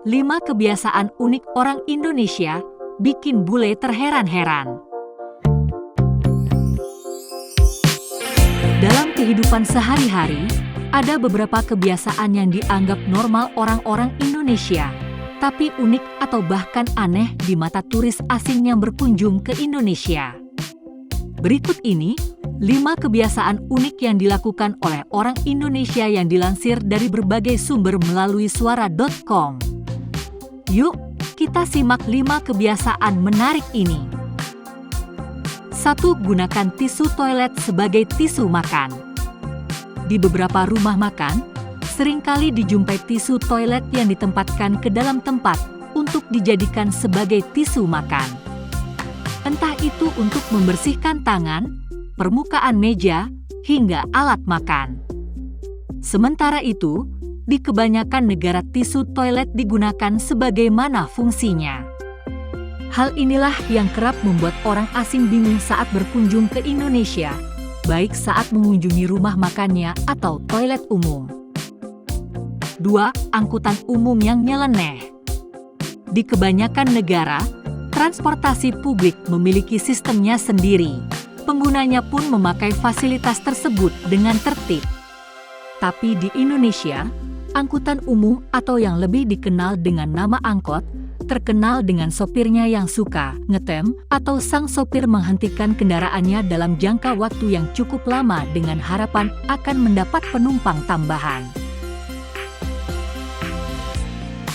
5 kebiasaan unik orang Indonesia bikin bule terheran-heran. Dalam kehidupan sehari-hari, ada beberapa kebiasaan yang dianggap normal orang-orang Indonesia, tapi unik atau bahkan aneh di mata turis asing yang berkunjung ke Indonesia. Berikut ini 5 kebiasaan unik yang dilakukan oleh orang Indonesia yang dilansir dari berbagai sumber melalui suara.com. Yuk, kita simak 5 kebiasaan menarik ini. 1. Gunakan tisu toilet sebagai tisu makan. Di beberapa rumah makan, seringkali dijumpai tisu toilet yang ditempatkan ke dalam tempat untuk dijadikan sebagai tisu makan. Entah itu untuk membersihkan tangan, permukaan meja, hingga alat makan. Sementara itu, di kebanyakan negara tisu toilet digunakan sebagaimana fungsinya. Hal inilah yang kerap membuat orang asing bingung saat berkunjung ke Indonesia, baik saat mengunjungi rumah makannya atau toilet umum. 2. Angkutan umum yang nyeleneh. Di kebanyakan negara, transportasi publik memiliki sistemnya sendiri. Penggunanya pun memakai fasilitas tersebut dengan tertib. Tapi di Indonesia, angkutan umum atau yang lebih dikenal dengan nama angkot, terkenal dengan sopirnya yang suka ngetem atau sang sopir menghentikan kendaraannya dalam jangka waktu yang cukup lama dengan harapan akan mendapat penumpang tambahan.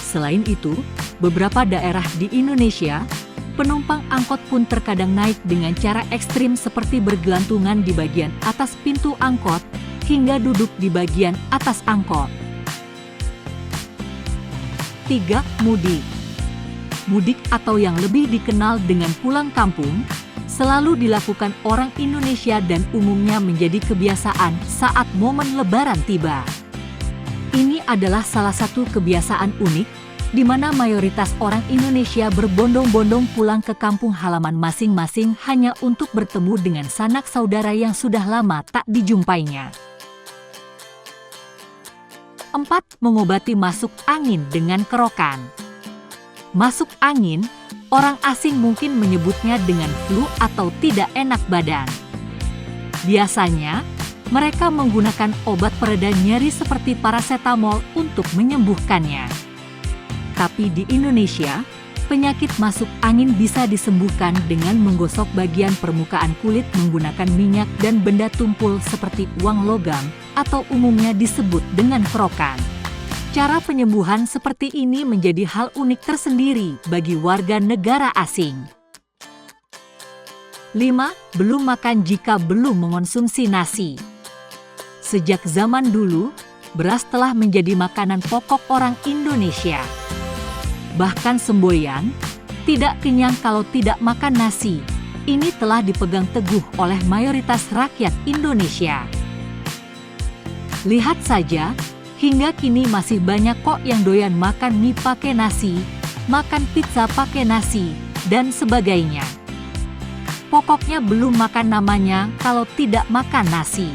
Selain itu, beberapa daerah di Indonesia, penumpang angkot pun terkadang naik dengan cara ekstrim seperti bergelantungan di bagian atas pintu angkot hingga duduk di bagian atas angkot. 3. Mudik. Mudik atau yang lebih dikenal dengan pulang kampung, selalu dilakukan orang Indonesia dan umumnya menjadi kebiasaan saat momen Lebaran tiba. Ini adalah salah satu kebiasaan unik, di mana mayoritas orang Indonesia berbondong-bondong pulang ke kampung halaman masing-masing hanya untuk bertemu dengan sanak saudara yang sudah lama tak dijumpainya. 4. Mengobati masuk angin dengan kerokan. Masuk angin, orang asing mungkin menyebutnya dengan flu atau tidak enak badan. Biasanya, mereka menggunakan obat pereda nyeri seperti parasetamol untuk menyembuhkannya. Tapi di Indonesia, penyakit masuk angin bisa disembuhkan dengan menggosok bagian permukaan kulit menggunakan minyak dan benda tumpul seperti uang logam, atau umumnya disebut dengan kerokan. Cara penyembuhan seperti ini menjadi hal unik tersendiri bagi warga negara asing. 5. Belum makan jika belum mengonsumsi nasi. Sejak zaman dulu, beras telah menjadi makanan pokok orang Indonesia. Bahkan semboyan, tidak kenyang kalau tidak makan nasi, ini telah dipegang teguh oleh mayoritas rakyat Indonesia. Lihat saja, hingga kini masih banyak kok yang doyan makan mie pakai nasi, makan pizza pakai nasi, dan sebagainya. Pokoknya belum makan namanya kalau tidak makan nasi.